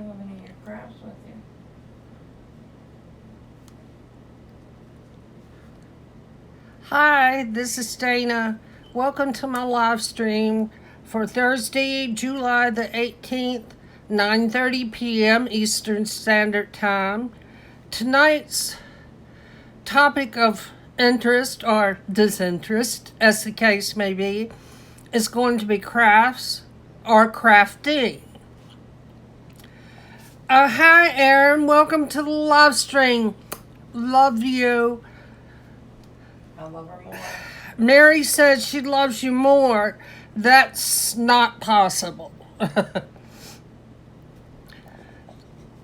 You have any of your crafts with you? Hi, this is Dana. Welcome to my live stream for Thursday, July the 18th, 9:30 p.m. Eastern Standard Time. Tonight's topic of interest or disinterest, as the case may be, is going to be crafts or crafting. Hi, Aaron. Welcome to the live stream. Love you. I love her more. Mary says she loves you more. That's not possible.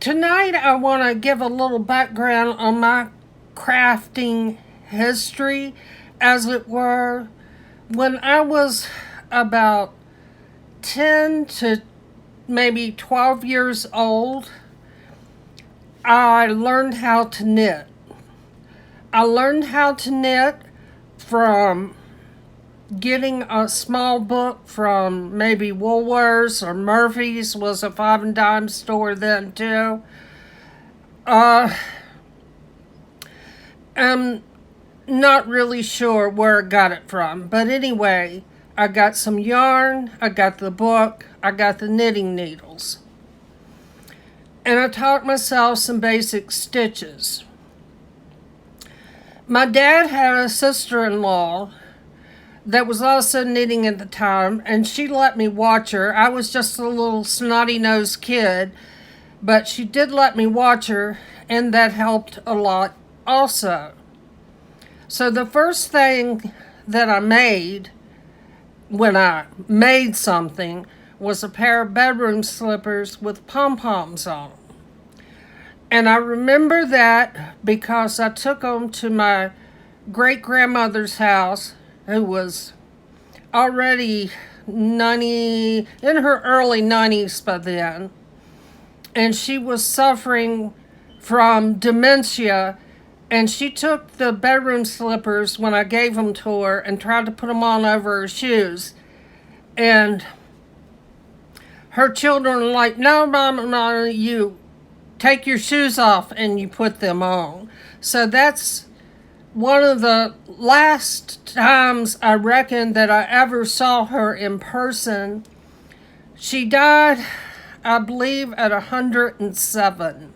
Tonight, I want to give a little background on my crafting history, as it were. When I was about 10 to maybe 12 years old, I learned how to knit. I learned how to knit from getting a small book from maybe Woolworths or Murphy's was a 5 and dime store then too. I'm not really sure where I got it from, but anyway, I got some yarn, I got the book, I got the knitting needles, and I taught myself some basic stitches. My dad had a sister-in-law that was also knitting at the time, and she let me watch her. I was just a little snotty-nosed kid, but she did let me watch her, and that helped a lot also. So the first thing that I made when I made something was a pair of bedroom slippers with pom-poms on them. And I remember that because I took them to my great-grandmother's house, who was already 90, in her early 90s by then. And she was suffering from dementia. And she took the bedroom slippers when I gave them to her and tried to put them on over her shoes. And her children were like, no, Mama, no, you take your shoes off and you put them on. So that's one of the last times I reckon that I ever saw her in person. She died, I believe, at 107.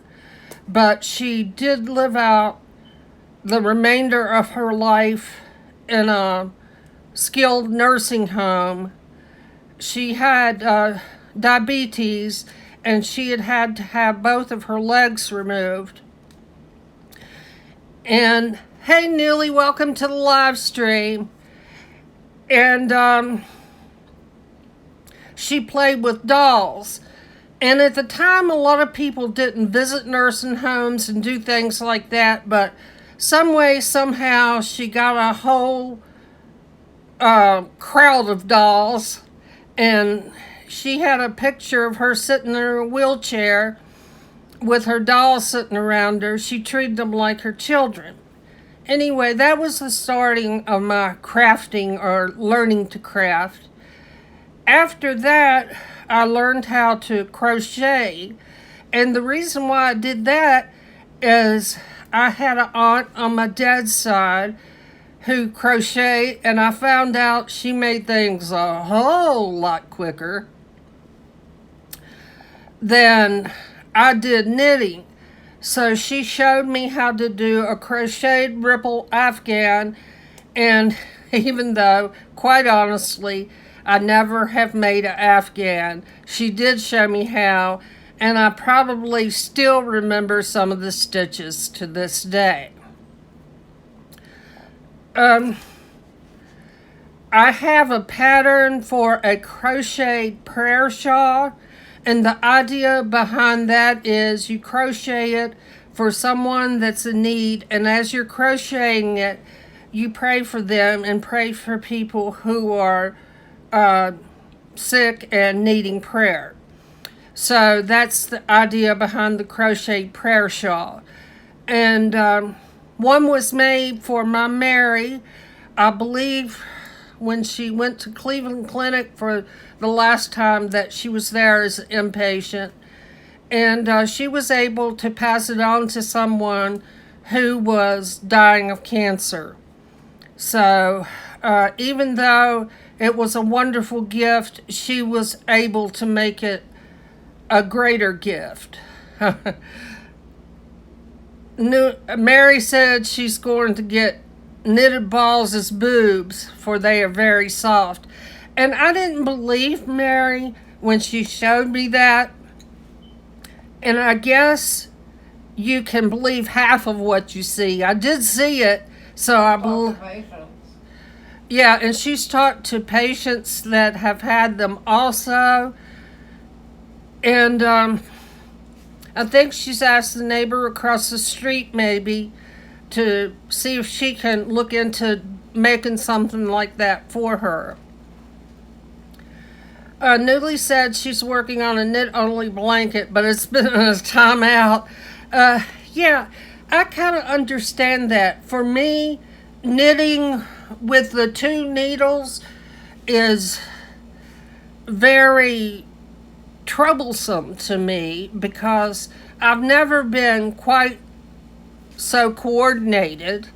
But she did live out the remainder of her life in a skilled nursing home. She had diabetes, and she had to have both of her legs removed. And hey, Newly, welcome to the live stream. And she played with dolls. And at the time, a lot of people didn't visit nursing homes and do things like that, but some way, somehow, she got a whole crowd of dolls, and she had a picture of her sitting in her wheelchair with her dolls sitting around her. She treated them like her children. Anyway, that was the starting of my crafting or learning to craft. After that, I learned how to crochet. And the reason why I did that is I had an aunt on my dad's side who crocheted, and I found out she made things a whole lot quicker than I did knitting. So she showed me how to do a crocheted ripple afghan, and even though, quite honestly, I never have made an afghan, she did show me how, and I probably still remember some of the stitches to this day. I have a pattern for a crocheted prayer shawl, and the idea behind that is you crochet it for someone that's in need, and as you're crocheting it, you pray for them and pray for people who are sick and needing prayer. So that's the idea behind the crocheted prayer shawl. And one was made for my Mary, I believe, when she went to Cleveland Clinic for the last time that she was there as an inpatient. and she was able to pass it on to someone who was dying of cancer. So, even though it was a wonderful gift, she was able to make it a greater gift. Mary said she's going to get knitted balls as boobs, for they are very soft. And I didn't believe Mary when she showed me that. And I guess you can believe half of what you see. I did see it, so I believe. Yeah, and she's talked to patients that have had them also. And I think she's asked the neighbor across the street maybe to see if she can look into making something like that for her. Newly said she's working on a knit-only blanket, but it's been a time out. Yeah, I kind of understand that. For me, knitting with the two needles is very troublesome to me because I've never been quite so coordinated,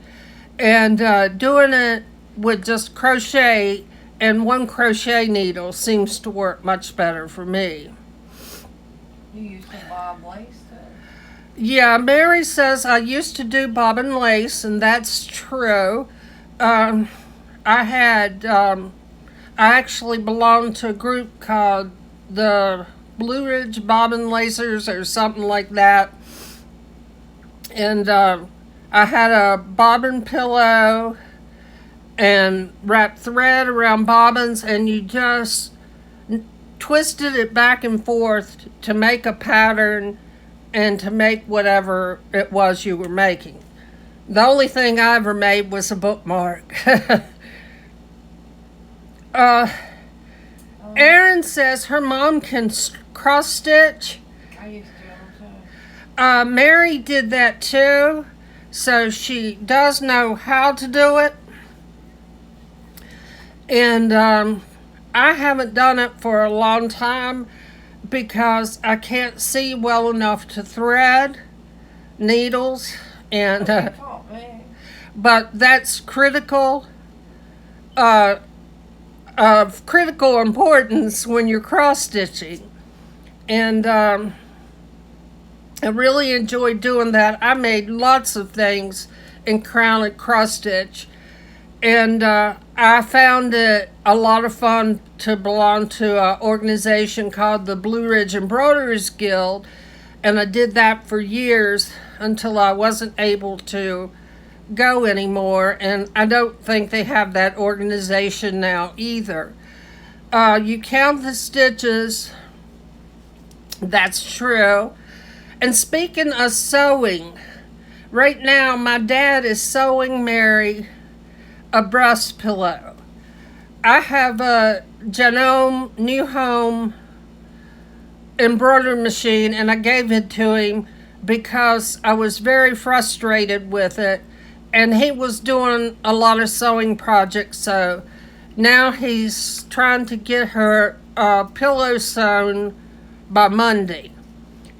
and doing it with just crochet and one crochet needle seems to work much better for me. You used to bob lace too? Yeah, Mary says I used to do bob and lace, and that's true. I actually belonged to a group called the Blue Ridge Bobbin Lacers or something like that. And I had a bobbin pillow and wrapped thread around bobbins, and you just twisted it back and forth to make a pattern and to make whatever it was you were making. The only thing I ever made was a bookmark. Erin says her mom can cross stitch. I used to too. Mary did that too, so she does know how to do it. And I haven't done it for a long time because I can't see well enough to thread needles, and but that's critical. Of critical importance when you're cross stitching, and I really enjoyed doing that. I made lots of things in crown and cross stitch, and I found it a lot of fun to belong to an organization called the Blue Ridge Embroiderers Guild, and I did that for years until I wasn't able to go anymore, and I don't think they have that organization now either. You count the stitches, that's true. And speaking of sewing, right now my dad is sewing Mary a breast pillow. I have a Genome New Home embroidery machine, and I gave it to him because I was very frustrated with it. And he was doing a lot of sewing projects, so now he's trying to get her a pillow sewn by Monday.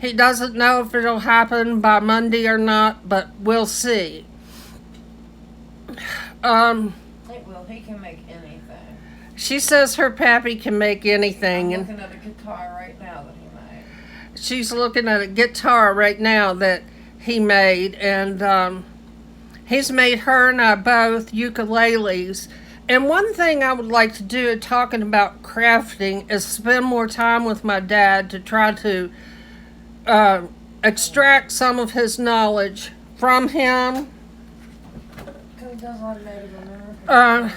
He doesn't know if it'll happen by Monday or not, but we'll see. It will. He can make anything. She says her pappy can make anything. I'm looking at a guitar right now that he made. She's looking at a guitar right now that he made, and he's made her and I both ukuleles. And one thing I would like to do, talking about crafting, is spend more time with my dad to try to extract some of his knowledge from him. Because he does a lot of Native American.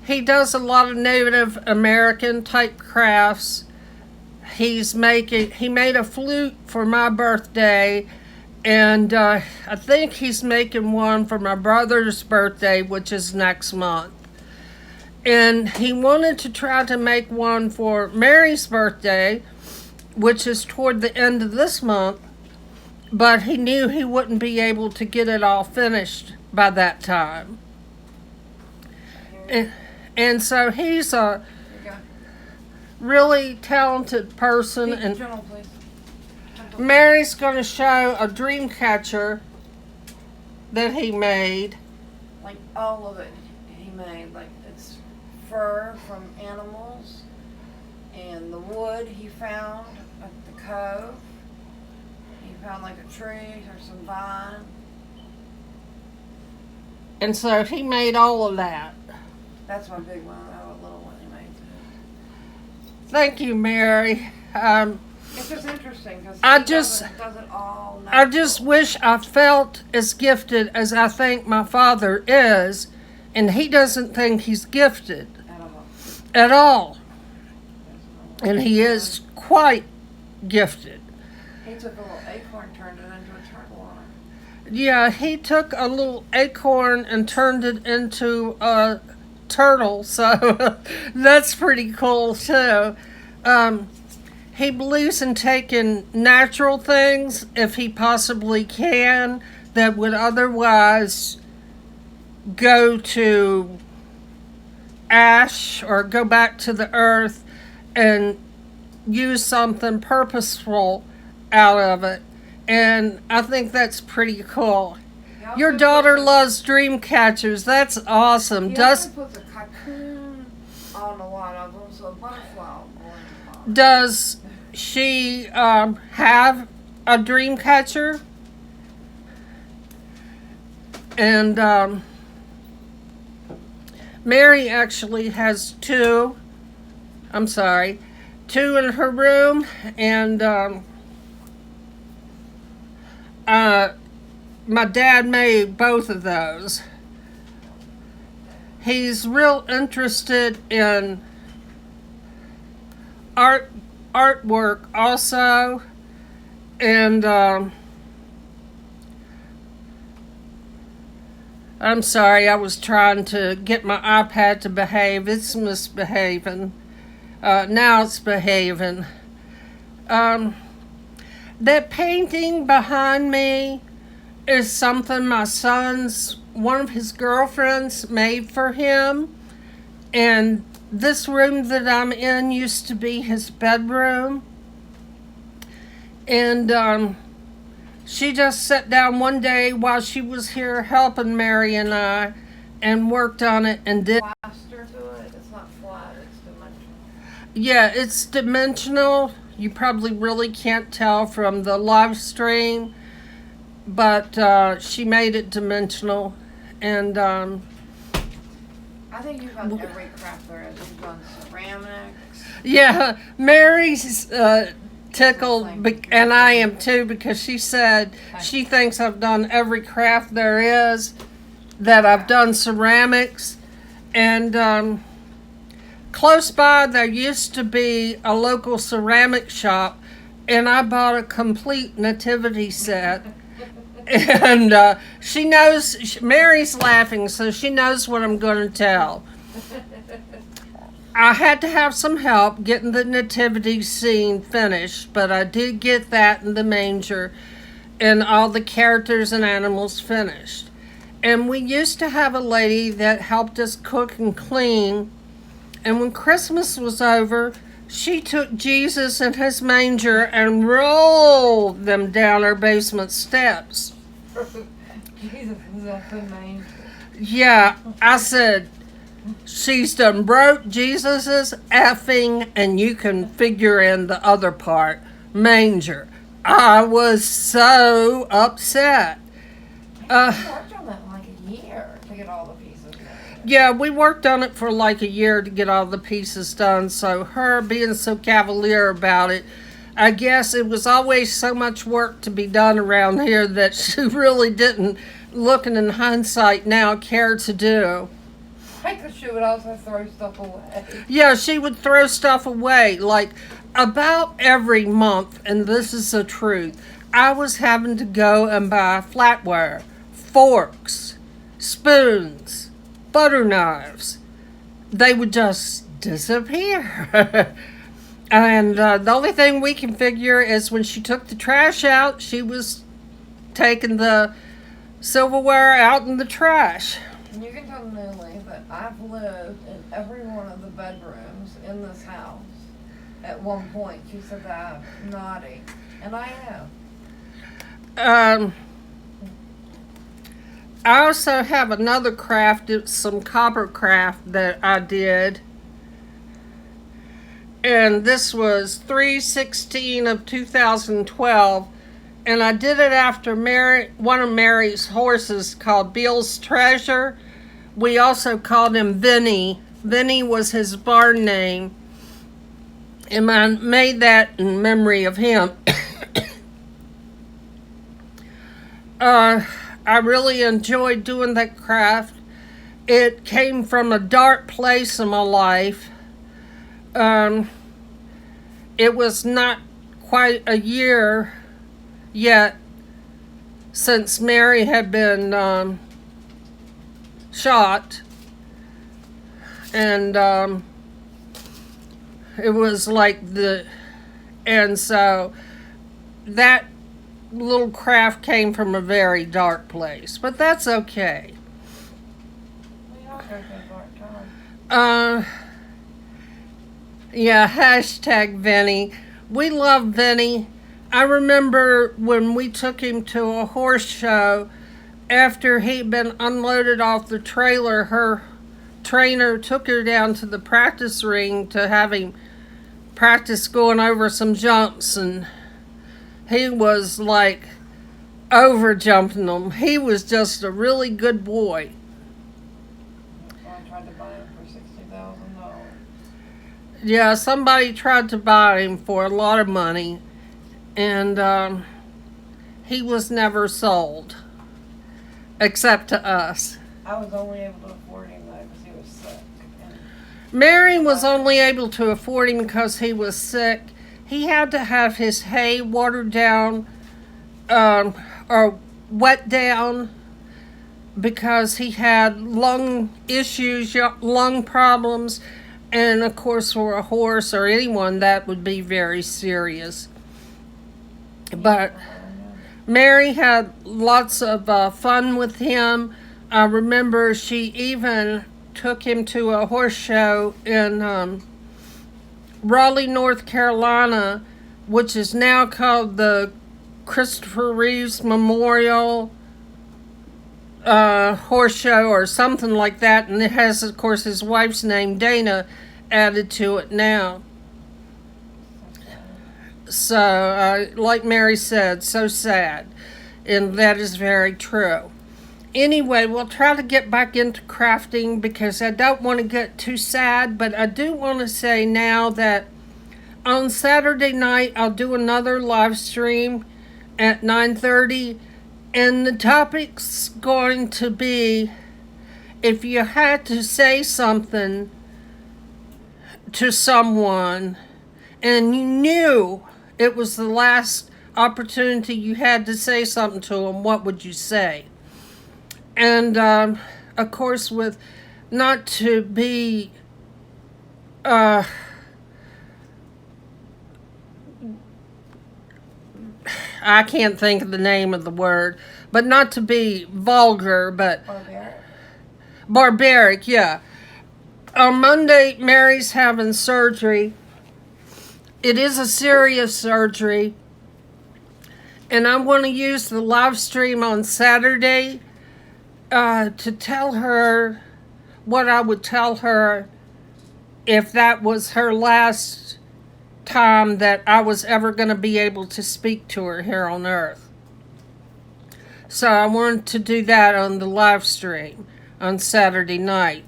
He does a lot of Native American type crafts. He made a flute for my birthday. And I think he's making one for my brother's birthday, which is next month. And he wanted to try to make one for Mary's birthday, which is toward the end of this month. But he knew he wouldn't be able to get it all finished by that time. And so he's a really talented person. Journal, please. Mary's going to show a dream catcher that he made. Like all of it he made. Like it's fur from animals and the wood he found at the cove. He found like a tree or some vine. And so he made all of that. That's my big one. I have a little one he made too. Thank you, Mary. It's just interesting because does it all natural. I just wish I felt as gifted as I think my father is, and he doesn't think he's gifted at all. And he is quite gifted. He took a little acorn, turned it into a turtle on it. Yeah, he took a little acorn and turned it into a turtle, so that's pretty cool too. He believes in taking natural things, if he possibly can, that would otherwise go to ash or go back to the earth, and use something purposeful out of it. And I think that's pretty cool. Your daughter loves dream catchers. That's awesome. He also puts a cocoon on a lot of them, so a butterfly will go in them. Does she have a dream catcher? And Mary actually has two. I'm sorry, two in her room, and my dad made both of those. He's real interested in artwork also, and I'm sorry, I was trying to get my iPad to behave. It's misbehaving. Now it's behaving. That painting behind me is something one of his girlfriends made for him. And this room that I'm in used to be his bedroom. And she just sat down one day while she was here helping Mary and I and worked on it and did. Plaster to it. It's not flat, it's dimensional. Yeah, it's dimensional. You probably really can't tell from the live stream, but she made it dimensional. And I think you've done every craft there is. You've done ceramics. Yeah, Mary's tickled, and I am too, because she said she thinks I've done every craft there is, that I've done ceramics. And close by there used to be a local ceramic shop, and I bought a complete nativity set. And she knows, Mary's laughing, so she knows what I'm going to tell. I had to have some help getting the nativity scene finished, but I did get that in the manger and all the characters and animals finished. And we used to have a lady that helped us cook and clean, and when Christmas was over, she took Jesus and his manger and rolled them down our basement steps. Jesus is up in manger. Yeah, I said, she's done broke Jesus's effing, and you can figure in the other part, manger. I was so upset. We worked on that in like a year to get all the pieces done. Yeah, we worked on it for like a year to get all the pieces done, so her being so cavalier about it, I guess it was always so much work to be done around here that she really didn't, looking in hindsight now, care to do. Because she would also throw stuff away. Yeah, she would throw stuff away. Like, about every month, and this is the truth, I was having to go and buy flatware, forks, spoons, butter knives. They would just disappear. And the only thing we can figure is when she took the trash out, she was taking the silverware out in the trash. And you can tell Newly that I've lived in every one of the bedrooms in this house at one point. She said that I'm naughty. And I am. I also have another craft. It's some copper craft that I did. And this was 3/16 of 2012. And I did it after one of Mary's horses called Bill's Treasure. We also called him Vinny. Vinny was his barn name. And I made that in memory of him. I really enjoyed doing that craft. It came from a dark place in my life. It was not quite a year yet since Mary had been shot. And it was like and so that little craft came from a very dark place, but that's okay. We all go through a dark time. Yeah, hashtag Vinny. We love Vinny. I remember when we took him to a horse show after he'd been unloaded off the trailer, her trainer took her down to the practice ring to have him practice going over some jumps, and he was like over jumping them. He was just a really good boy. I tried to buy him for $60,000. Yeah, somebody tried to buy him for a lot of money, and he was never sold, except to us. I was only able to afford him though because he was sick. Mary was only able to afford him because he was sick. He had to have his hay watered down or wet down because he had lung issues, lung problems, and of course for a horse or anyone that would be very serious. But Mary had lots of fun with him. I remember she even took him to a horse show in Raleigh, North Carolina, which is now called the Christopher Reeves Memorial Horse Show or something like that. And it has, of course, his wife's name, Dana, added to it now. So, like Mary said, so sad. And that is very true. Anyway, we'll try to get back into crafting because I don't want to get too sad, but I do want to say now that on Saturday night I'll do another live stream at 9:30, and the topic's going to be if you had to say something to someone and you knew it was the last opportunity you had to say something to them, what would you say? And, of course, with not to be, I can't think of the name of the word, but not to be vulgar, but barbaric, yeah. On Monday, Mary's having surgery. It is a serious surgery, and I want to use the live stream on Saturday to tell her what I would tell her if that was her last time that I was ever going to be able to speak to her here on earth. So I wanted to do that on the live stream on Saturday night.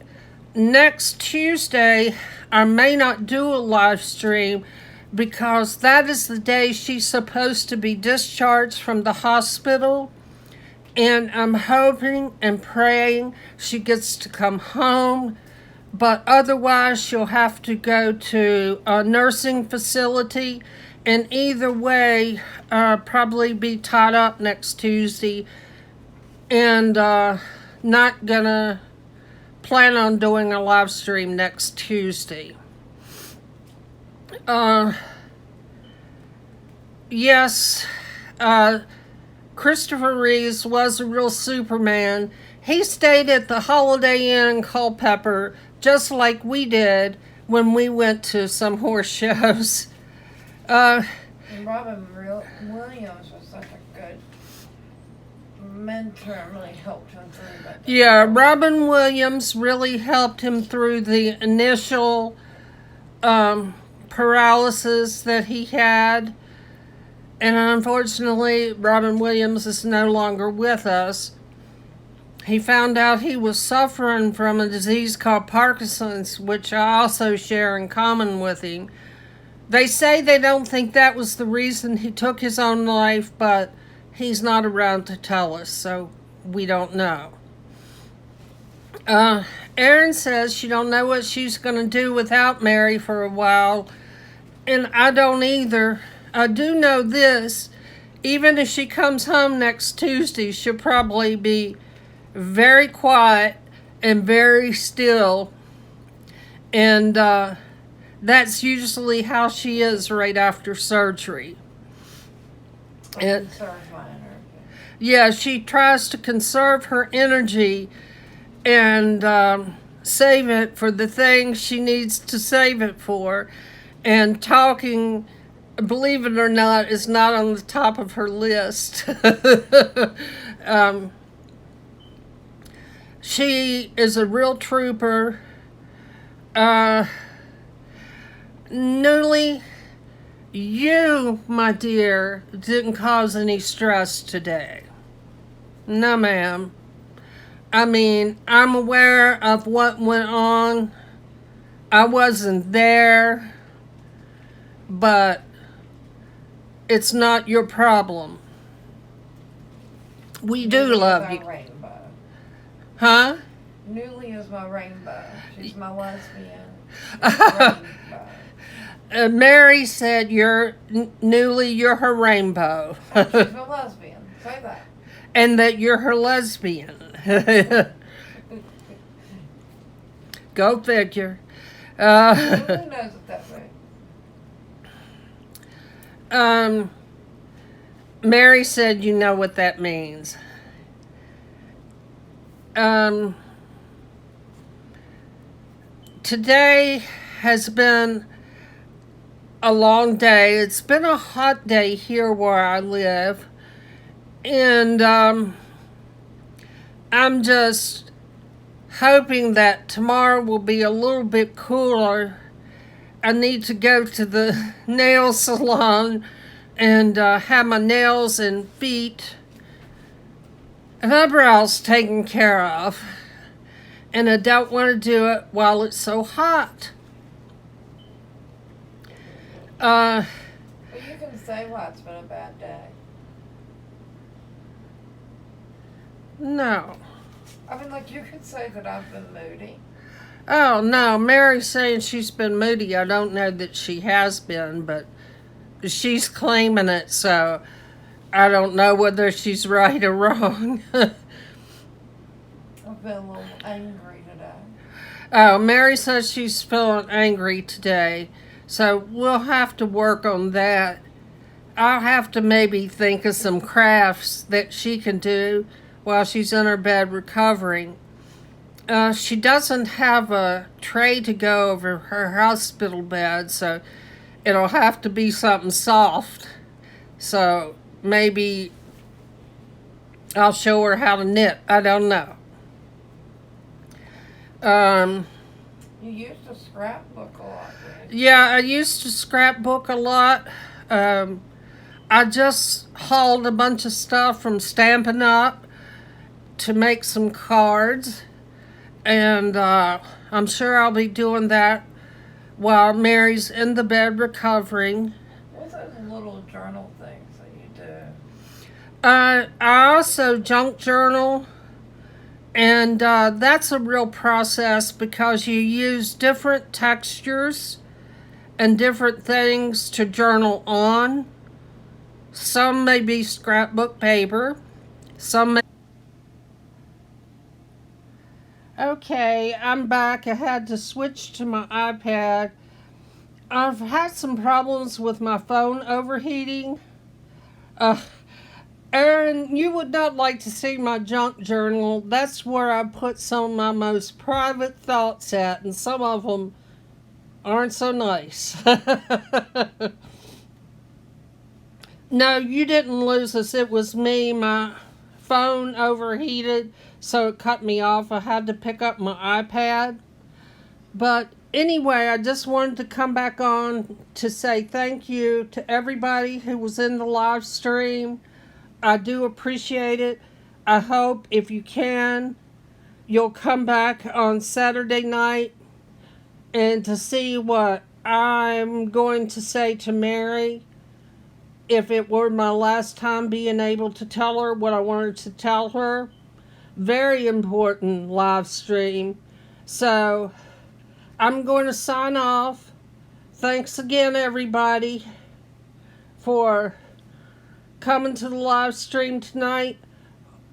Next Tuesday, I may not do a live stream because that is the day she's supposed to be discharged from the hospital. And I'm hoping and praying she gets to come home. But otherwise, she'll have to go to a nursing facility. And either way, probably be tied up next Tuesday. And not gonna plan on doing a live stream next Tuesday. Yes, Christopher Reeves was a real Superman. He stayed at the Holiday Inn in Culpeper just like we did when we went to some horse shows. And Williams was such a good mentor and really helped him through that. Yeah, Robin Williams really helped him through the initial paralysis that he had. And unfortunately, Robin Williams is no longer with us. He found out he was suffering from a disease called Parkinson's, which I also share in common with him. They say they don't think that was the reason he took his own life, but he's not around to tell us, so we don't know. Erin says she don't know what she's going to do without Mary for a while, and I don't either. I do know this. Even if she comes home next Tuesday, she'll probably be very quiet and very still. And that's usually how she is right after surgery. And yeah, she tries to conserve her energy and save it for the things she needs to save it for. And talking, believe it or not, is not on the top of her list. She is a real trooper. Newly, you, my dear, didn't cause any stress today. No, ma'am. I mean, I'm aware of what went on. I wasn't there, but it's not your problem. We do love you. Rainbow. Huh? Newly is my rainbow. She's my lesbian. Rainbow. Mary said you're her rainbow. She's a lesbian. Say that. And that you're her lesbian. Go figure. Who knows what that means? Mary said you know what that means. Today has been a long day. It's been a hot day here where I live. And I'm just hoping that tomorrow will be a little bit cooler. I need to go to the nail salon and have my nails and feet and eyebrows taken care of. And I don't want to do it while it's so hot. Well, you can say why it's been a bad day. No. I mean, like, you could say that I've been moody. Oh, no. Mary's saying she's been moody. I don't know that she has been, but she's claiming it, so I don't know whether she's right or wrong. I've been a little angry today. Oh, Mary says she's feeling angry today, so we'll have to work on that. I'll have to maybe think of some crafts that she can do while she's in her bed recovering. She doesn't have a tray to go over her hospital bed, so it'll have to be something soft. So maybe I'll show her how to knit. I don't know. You used to scrapbook a lot, didn't you? Yeah, I used to scrapbook a lot. I just hauled a bunch of stuff from Stampin' Up! To make some cards. And I'm sure I'll be doing that while Mary's in the bed recovering. What's those little journal things that you do? I also junk journal. And that's a real process because you use different textures and different things to journal on. Some may be scrapbook paper. Some may... Okay, I'm back. I had to switch to my iPad. I've had some problems with my phone overheating. Erin, you would not like to see my junk journal. That's where I put some of my most private thoughts at, and some of them aren't so nice. No, you didn't lose us. It was me. My phone overheated, so it cut me off. I had to pick up my iPad. But anyway, I just wanted to come back on to say thank you to everybody who was in the live stream. I do appreciate it. I hope if you can, you'll come back on Saturday night and to see what I'm going to say to Mary. If it were my last time being able to tell her what I wanted to tell her. Very important live stream. So I'm going to sign off. Thanks again, everybody, for coming to the live stream tonight.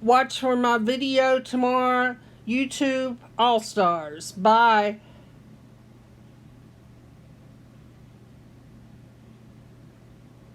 Watch for my video tomorrow. YouTube All Stars. Bye.